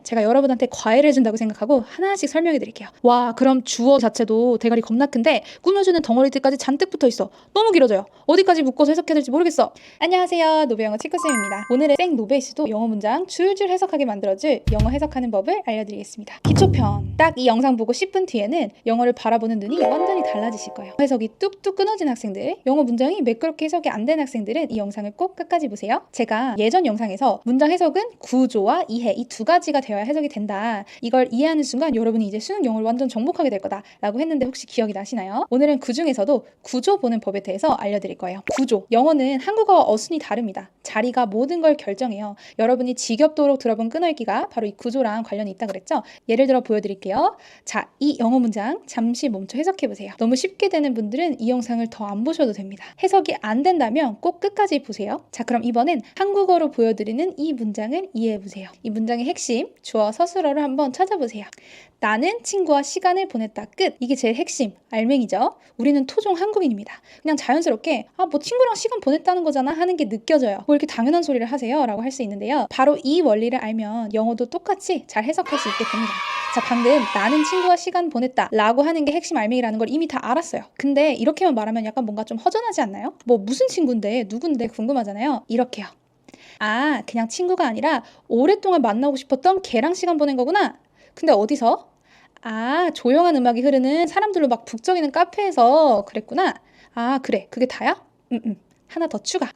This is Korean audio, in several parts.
제가 여러분한테 과외를 해준다고 생각하고 하나씩 설명해 드릴게요. 와, 그럼 주어 자체도 대가리 겁나 큰데 꾸며주는 덩어리들까지 잔뜩 붙어 있어. 너무 길어져요. 어디까지 묶어서 해석해야 될지 모르겠어. 안녕하세요, 노베영어 치쿠쌤입니다. 오늘의 생 노베이스도 영어 문장 줄줄 해석하게 만들어줄 영어 해석하는 법을 알려드리겠습니다. 기초편. 딱 이 영상 보고 10분 뒤에는 영어를 바라보는 눈이 완전히 달라지실 거예요. 해석이 뚝뚝 끊어진 학생들, 영어 문장이 매끄럽게 해석이 안 된 학생들은 이 영상을 꼭 끝까지 보세요. 제가 예전 영상에서 문장 해석은 구조와 이해, 이 두 가지가 되어야 해석이 된다. 이걸 이해하는 순간 여러분이 이제 수능 영어를 완전 정복하게 될 거다 라고 했는데 혹시 기억이 나시나요? 오늘은 그 중에서도 구조 보는 법에 대해서 알려드릴 거예요. 구조. 영어는 한국어와 어순이 다릅니다. 자리가 모든 걸 결정해요. 여러분이 지겹도록 들어본 끊어읽기가 바로 이 구조랑 관련이 있다 그랬죠? 예를 들어 보여드릴게요. 자, 이 영어 문장 잠시 멈춰 해석해보세요. 너무 쉽게 되는 분들은 이 영상을 더 안 보셔도 됩니다. 해석이 안 된다면 꼭 끝까지 보세요. 자, 그럼 이번엔 한국어로 보여드리는 이 문장을 이해해보세요. 이 문장의 핵심, 주어 서술어를 한번 찾아보세요. 나는 친구와 시간을 보냈다. 끝. 이게 제일 핵심, 알맹이죠. 우리는 토종 한국인입니다. 그냥 자연스럽게 뭐 친구랑 시간 보냈다는 거잖아 하는 게 느껴져요. 뭐 이렇게 당연한 소리를 하세요? 라고 할 수 있는데요. 바로 이 원리를 알면 영어도 똑같이 잘 해석할 수 있게 됩니다. 자, 방금 나는 친구와 시간 보냈다 라고 하는 게 핵심 알맹이라는 걸 이미 다 알았어요. 근데 이렇게만 말하면 약간 뭔가 좀 허전하지 않나요? 뭐 무슨 친구인데 누군데 궁금하잖아요. 이렇게요. 그냥 친구가 아니라 오랫동안 만나고 싶었던 걔랑 시간 보낸 거구나. 근데 어디서? 조용한 음악이 흐르는 사람들로 막 북적이는 카페에서 그랬구나. 그래. 그게 다야? 하나 더 추가.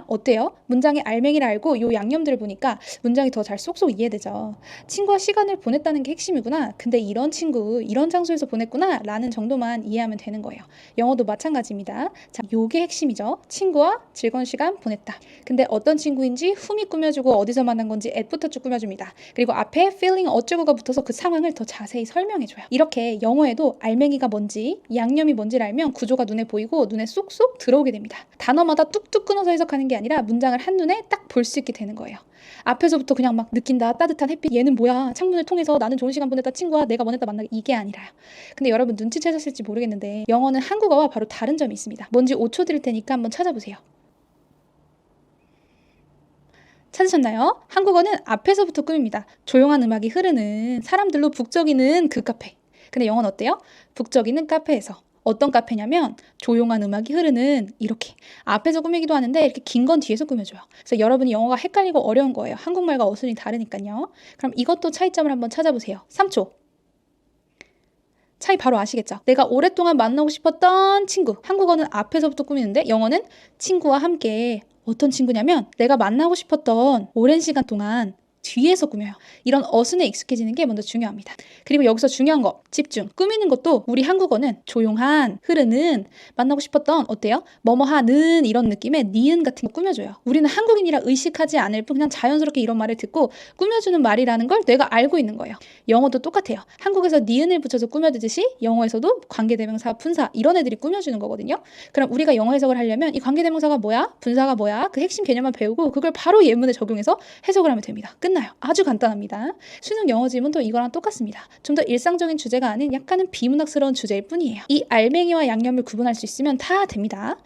어때요? 문장의 알맹이를 알고 요 양념들을 보니까 문장이 더 잘 쏙쏙 이해되죠. 친구와 시간을 보냈다는 게 핵심이구나. 근데 이런 친구, 이런 장소에서 보냈구나 라는 정도만 이해하면 되는 거예요. 영어도 마찬가지입니다. 자, 요게 핵심이죠. 친구와 즐거운 시간 보냈다. 근데 어떤 친구인지 흠이 꾸며주고 어디서 만난 건지 앳부터 쭉 꾸며줍니다. 그리고 앞에 feeling 어쩌고가 붙어서 그 상황을 더 자세히 설명해줘요. 이렇게 영어에도 알맹이가 뭔지, 양념이 뭔지를 알면 구조가 눈에 보이고 눈에 쏙쏙 들어오게 됩니다. 단어마다 뚝뚝 끊어서 해석하는 게 아니라 문장을 한눈에 딱 볼 수 있게 되는 거예요. 앞에서부터 그냥 막 느낀다, 따뜻한 햇빛, 얘는 뭐야, 창문을 통해서 나는 좋은 시간 보냈다, 친구와 내가 보냈다 만나기, 이게 아니라요. 근데 여러분 눈치채셨을지 모르겠는데 영어는 한국어와 바로 다른 점이 있습니다. 뭔지 5초 드릴 테니까 한번 찾아보세요. 찾으셨나요? 한국어는 앞에서부터 꾸밉니다. 조용한 음악이 흐르는 사람들로 북적이는 그 카페. 근데 영어는 어때요? 북적이는 카페에서. 어떤 카페냐면 조용한 음악이 흐르는 이렇게 앞에서 꾸미기도 하는데 이렇게 긴 건 뒤에서 꾸며줘요. 그래서 여러분이 영어가 헷갈리고 어려운 거예요. 한국말과 어순이 다르니까요. 그럼 이것도 차이점을 한번 찾아보세요. 3초. 차이 바로 아시겠죠? 내가 오랫동안 만나고 싶었던 친구. 한국어는 앞에서부터 꾸미는데 영어는 친구와 함께 어떤 친구냐면 내가 만나고 싶었던 오랜 시간 동안 뒤에서 꾸며요. 이런 어순에 익숙해지는 게 먼저 중요합니다. 그리고 여기서 중요한 거, 집중. 꾸미는 것도 우리 한국어는 조용한, 흐르는, 만나고 싶었던, 어때요? 뭐뭐하는 이런 느낌의 니은 같은 거 꾸며줘요. 우리는 한국인이라 의식하지 않을 뿐 그냥 자연스럽게 이런 말을 듣고 꾸며주는 말이라는 걸 뇌가 알고 있는 거예요. 영어도 똑같아요. 한국에서 니은을 붙여서 꾸며주듯이 영어에서도 관계대명사, 분사 이런 애들이 꾸며주는 거거든요. 그럼 우리가 영어 해석을 하려면 이 관계대명사가 뭐야? 분사가 뭐야? 그 핵심 개념만 배우고 그걸 바로 예문에 적용해서 해석을 하면 됩니다. 끝나요. 아주 간단합니다. 수능 영어 지문도 이거랑 똑같습니다. 좀 더 일상적인 주제가 아닌 약간은 비문학스러운 주제일 뿐이에요. 이 알맹이와 양념을 구분할 수 있으면 다 됩니다.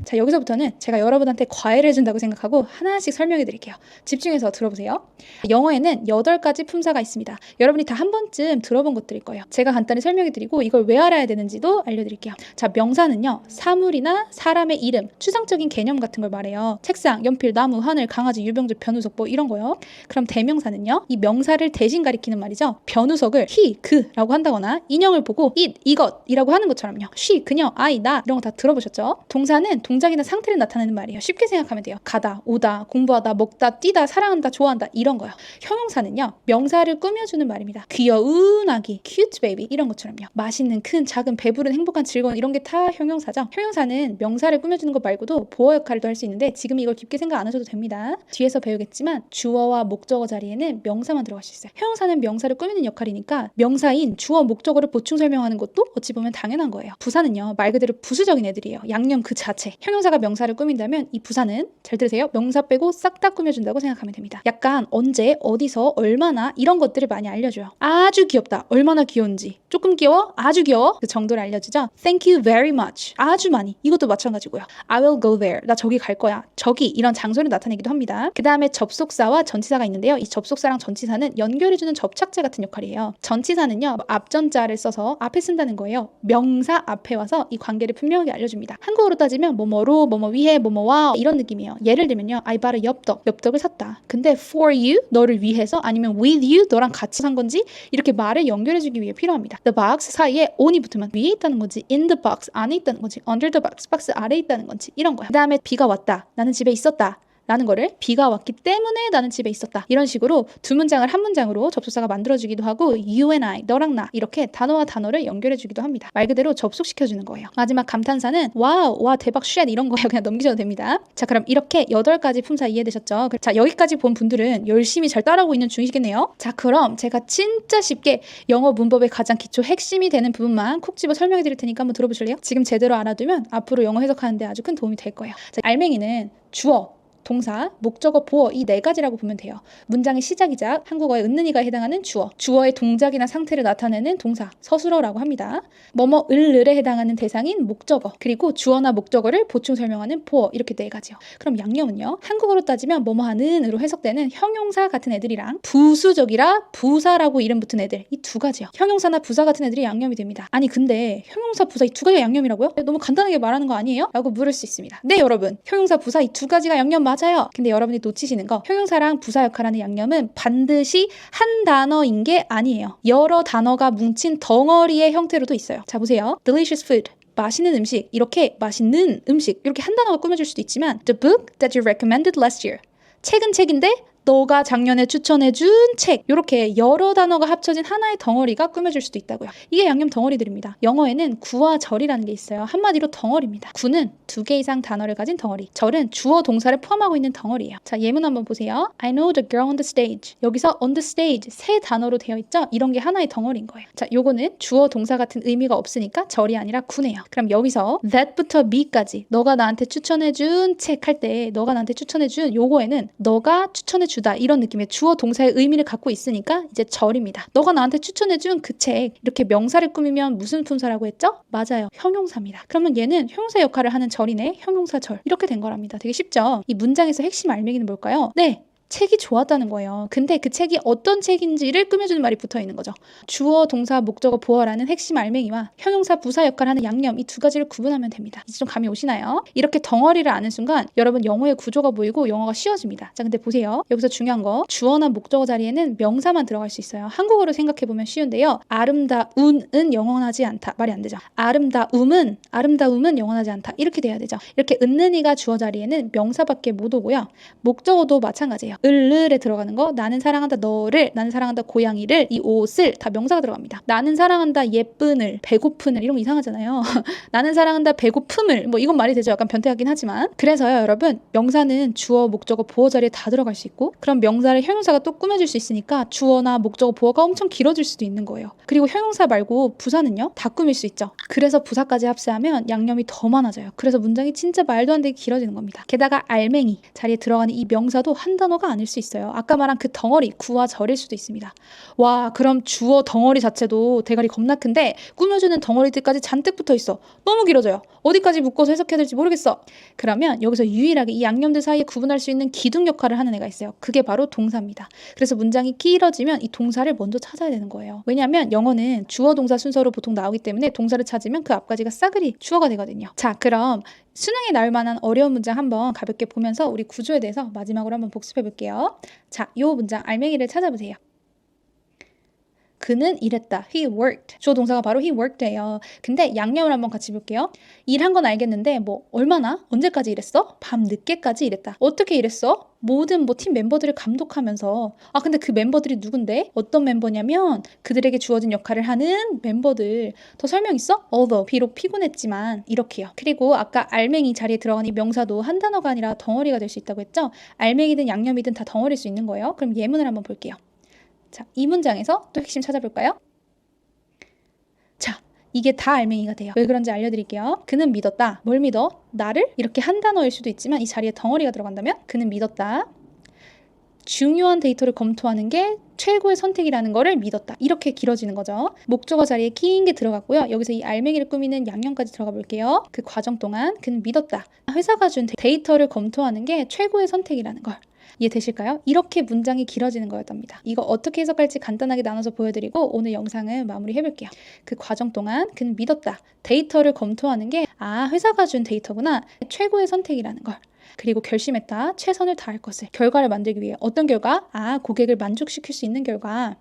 자, 여기서부터는 제가 여러분한테 과외를 해준다고 생각하고 하나씩 설명해 드릴게요. 집중해서 들어보세요. 영어에는 8가지 품사가 있습니다. 여러분이 다 한 번쯤 들어본 것들일 거예요. 제가 간단히 설명해 드리고 이걸 왜 알아야 되는지도 알려드릴게요. 자, 명사는요, 사물이나 사람의 이름, 추상적인 개념 같은 걸 말해요. 책상, 연필, 나무, 하늘, 강아지, 유병재, 변우석 뭐 이런 거요. 그럼 대명사는요, 이 명사를 대신 가리키는 말이죠. 변우석을 he, 그라고 한다거나 인형을 보고 it, 이것이라고 하는 것처럼요. she, 그녀, I, 나 이런 거 다 들어보셨죠? 동사는 동작이나 상태를 나타내는 말이에요. 쉽게 생각하면 돼요. 가다, 오다, 공부하다, 먹다, 뛰다, 사랑한다, 좋아한다 이런 거요. 형용사는요, 명사를 꾸며주는 말입니다. 귀여운 아기, cute baby 이런 것처럼요. 맛있는, 큰, 작은, 배부른, 행복한, 즐거운 이런 게 다 형용사죠. 형용사는 명사를 꾸며주는 것 말고도 보어 역할도 할 수 있는데 지금 이걸 깊게 생각 안 하셔도 됩니다. 뒤에서 배우겠지만 주어와 목적어 자리에는 명사만 들어갈 수 있어요. 형용사는 명사를 꾸미는 역할이니까 명사인 주어, 목적어를 보충 설명하는 것도 어찌 보면 당연한 거예요. 부사는요, 말 그대로 부수적인 애들이에요. 양념 그 자체. 형용사가 명사를 꾸민다면 이 부사는 잘 들으세요. 명사 빼고 싹 다 꾸며준다고 생각하면 됩니다. 약간 언제, 어디서, 얼마나 이런 것들을 많이 알려줘요. 아주 귀엽다. 얼마나 귀여운지. 조금 귀여워? 아주 귀여워? 그 정도를 알려주죠. Thank you very much. 아주 많이. 이것도 마찬가지고요. I will go there. 나 저기 갈 거야. 저기 이런 장소를 나타내기도 합니다. 그 다음에 접속사와 전치사가 있는데요. 이 접속사랑 전치사는 연결해주는 접착제 같은 역할이에요. 전치사는요. 앞전자를 써서 앞에 쓴다는 거예요. 명사 앞에 와서 이 관계를 분명하게 알려줍니다. 한국어로 따지면 뭐뭐로, 뭐뭐 위해, 뭐뭐와 이런 느낌이에요. 예를 들면요. I bought a 엽떡을 샀다. 근데 for you, 너를 위해서 아니면 with you, 너랑 같이 산 건지 이렇게 말을 연결해주기 위해 필요합니다. The box 사이에 on이 붙으면 위에 있다는 건지 in the box 안에 있다는 건지 under the box 박스 아래에 있다는 건지 이런 거예요. 그 다음에 비가 왔다. 나는 집에 있었다. 라는 거를 비가 왔기 때문에 나는 집에 있었다. 이런 식으로 두 문장을 한 문장으로 접속사가 만들어주기도 하고 you and I, 너랑 나 이렇게 단어와 단어를 연결해주기도 합니다. 말 그대로 접속시켜주는 거예요. 마지막 감탄사는 와우, 와 대박 쉣 이런 거예요. 그냥 넘기셔도 됩니다. 자 그럼 이렇게 8가지 품사 이해되셨죠? 자 여기까지 본 분들은 열심히 잘 따라오고 있는 중이시겠네요. 자 그럼 제가 진짜 쉽게 영어 문법의 가장 기초 핵심이 되는 부분만 콕 집어 설명해 드릴 테니까 한번 들어보실래요? 지금 제대로 알아두면 앞으로 영어 해석하는 데 아주 큰 도움이 될 거예요. 자, 알맹이는 주어, 동사, 목적어, 보어 이 4가지라고 보면 돼요. 문장의 시작이자 한국어의 은는이가 해당하는 주어, 주어의 동작이나 상태를 나타내는 동사, 서술어라고 합니다. 뭐뭐을을에 해당하는 대상인 목적어, 그리고 주어나 목적어를 보충 설명하는 보어 이렇게 4가지요. 그럼 양념은요? 한국어로 따지면 뭐뭐하는으로 해석되는 형용사 같은 애들이랑 부수적이라 부사라고 이름 붙은 애들 이 2가지요. 형용사나 부사 같은 애들이 양념이 됩니다. 아니 근데 형용사, 부사 이 2가지가 양념이라고요? 너무 간단하게 말하는 거 아니에요? 라고 물을 수 있습니다. 네 여러분, 형용사, 부사 이 2가지가 양념 맞아요. 근데 여러분이 놓치시는 거 형용사랑 부사 역할하는 양념은 반드시 한 단어인 게 아니에요. 여러 단어가 뭉친 덩어리의 형태로도 있어요. 자 보세요. Delicious food. 맛있는 음식. 이렇게 맛있는 음식. 이렇게 한 단어가 꾸며질 수도 있지만 The book that you recommended last year. 책은 책인데 너가 작년에 추천해준 책 이렇게 여러 단어가 합쳐진 하나의 덩어리가 꾸며질 수도 있다고요. 이게 양념 덩어리들입니다. 영어에는 구와 절이라는 게 있어요. 한마디로 덩어리입니다. 구는 2개 이상 단어를 가진 덩어리, 절은 주어 동사를 포함하고 있는 덩어리예요. 자 예문 한번 보세요. I know the girl on the stage. 여기서 on the stage 세 단어로 되어 있죠. 이런 게 하나의 덩어리인 거예요. 자 요거는 주어 동사 같은 의미가 없으니까 절이 아니라 구네요. 그럼 여기서 that부터 me까지 너가 나한테 추천해준 책 할 때 너가 나한테 추천해준 요거에는 너가 추천해주다 이런 느낌의 주어 동사의 의미를 갖고 있으니까 이제 절입니다. 너가 나한테 추천해준 그 책 이렇게 명사를 꾸미면 무슨 품사라고 했죠? 맞아요. 형용사입니다. 그러면 얘는 형용사 역할을 하는 절이네. 형용사절 이렇게 된 거랍니다. 되게 쉽죠? 이 문장에서 핵심 알맹이는 뭘까요? 네. 책이 좋았다는 거예요. 근데 그 책이 어떤 책인지를 꾸며주는 말이 붙어있는 거죠. 주어, 동사, 목적어, 보어라는 핵심 알맹이와 형용사, 부사 역할을 하는 양념 이 2가지를 구분하면 됩니다. 이제 좀 감이 오시나요? 이렇게 덩어리를 아는 순간 여러분 영어의 구조가 보이고 영어가 쉬워집니다. 자 근데 보세요. 여기서 중요한 거 주어나 목적어 자리에는 명사만 들어갈 수 있어요. 한국어로 생각해보면 쉬운데요. 아름다운은 영원하지 않다. 말이 안 되죠. 아름다움은 영원하지 않다. 이렇게 돼야 되죠. 이렇게 은는이가 주어 자리에는 명사밖에 못 오고요. 목적어도 마찬가지예요. 을을에 들어가는 거 나는 사랑한다 너를, 나는 사랑한다 고양이를, 이 옷을 다 명사가 들어갑니다. 나는 사랑한다 예쁜을, 배고픈을 이런 거 이상하잖아요. 나는 사랑한다 배고픔을 뭐 이건 말이 되죠. 약간 변태하긴 하지만 그래서요 여러분 명사는 주어 목적어 보어 자리에 다 들어갈 수 있고 그럼 명사를 형용사가 또 꾸며줄 수 있으니까 주어나 목적어 보어가 엄청 길어질 수도 있는 거예요. 그리고 형용사 말고 부사는요 다 꾸밀 수 있죠. 그래서 부사까지 합세하면 양념이 더 많아져요. 그래서 문장이 진짜 말도 안 되게 길어지는 겁니다. 게다가 알맹이 자리에 들어가는 이 명사도 한 단어가 아닐 수 있어요. 아까 말한 그 덩어리 구와 절일 수도 있습니다. 와 그럼 주어 덩어리 자체도 대가리 겁나 큰데 꾸며주는 덩어리들까지 잔뜩 붙어 있어. 너무 길어져요. 어디까지 묶어서 해석해야 될지 모르겠어. 그러면 여기서 유일하게 이 양념들 사이에 구분할 수 있는 기둥 역할을 하는 애가 있어요. 그게 바로 동사입니다. 그래서 문장이 길어지면 이 동사를 먼저 찾아야 되는 거예요. 왜냐하면 영어는 주어 동사 순서로 보통 나오기 때문에 동사를 찾으면 그 앞까지가 싸그리 주어가 되거든요. 자 그럼 수능에 나올 만한 어려운 문장 한번 가볍게 보면서 우리 구조에 대해서 마지막으로 한번 복습해 볼게요. 자, 요 문장 알맹이를 찾아보세요. 그는 일했다. He worked. 주어 동사가 바로 he worked예요. 근데 양념을 한번 같이 볼게요. 일한 건 알겠는데 뭐 얼마나? 언제까지 일했어? 밤 늦게까지 일했다. 어떻게 일했어? 모든 팀 멤버들을 감독하면서 근데 그 멤버들이 누군데? 어떤 멤버냐면 그들에게 주어진 역할을 하는 멤버들. 더 설명 있어? although 비록 피곤했지만 이렇게요. 그리고 아까 알맹이 자리에 들어간 이 명사도 한 단어가 아니라 덩어리가 될 수 있다고 했죠? 알맹이든 양념이든 다 덩어리일 수 있는 거예요. 그럼 예문을 한번 볼게요. 자, 이 문장에서 또 핵심 찾아볼까요? 자, 이게 다 알맹이가 돼요. 왜 그런지 알려드릴게요. 그는 믿었다. 뭘 믿어? 나를? 이렇게 한 단어일 수도 있지만 이 자리에 덩어리가 들어간다면 그는 믿었다. 중요한 데이터를 검토하는 게 최고의 선택이라는 거를 믿었다. 이렇게 길어지는 거죠. 목적어 자리에 긴 게 들어갔고요. 여기서 이 알맹이를 꾸미는 양념까지 들어가 볼게요. 그 과정 동안 그는 믿었다. 회사가 준 데이터를 검토하는 게 최고의 선택이라는 걸. 이해되실까요? 이렇게 문장이 길어지는 거였답니다. 이거 어떻게 해석할지 간단하게 나눠서 보여드리고 오늘 영상을 마무리해볼게요. 그 과정 동안 그는 믿었다. 데이터를 검토하는 게 회사가 준 데이터구나. 최고의 선택이라는 걸. 그리고 결심했다. 최선을 다할 것을. 결과를 만들기 위해. 어떤 결과? 고객을 만족시킬 수 있는 결과.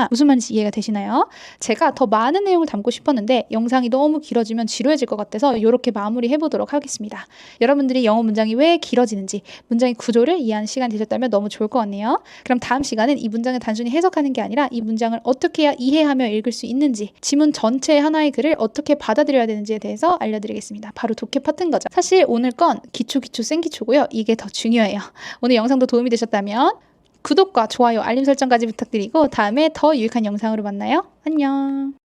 무슨 말인지 이해가 되시나요? 제가 더 많은 내용을 담고 싶었는데 영상이 너무 길어지면 지루해질 것 같아서 이렇게 마무리해보도록 하겠습니다. 여러분들이 영어 문장이 왜 길어지는지, 문장의 구조를 이해하는 시간이 되셨다면 너무 좋을 것 같네요. 그럼 다음 시간은 이 문장을 단순히 해석하는 게 아니라 이 문장을 어떻게 해야 이해하며 읽을 수 있는지, 지문 전체 하나의 글을 어떻게 받아들여야 되는지에 대해서 알려드리겠습니다. 바로 독해 파트인 거죠. 사실 오늘 건 기초 생기초고요. 이게 더 중요해요. 오늘 영상도 도움이 되셨다면 구독과 좋아요, 알림 설정까지 부탁드리고 다음에 더 유익한 영상으로 만나요. 안녕.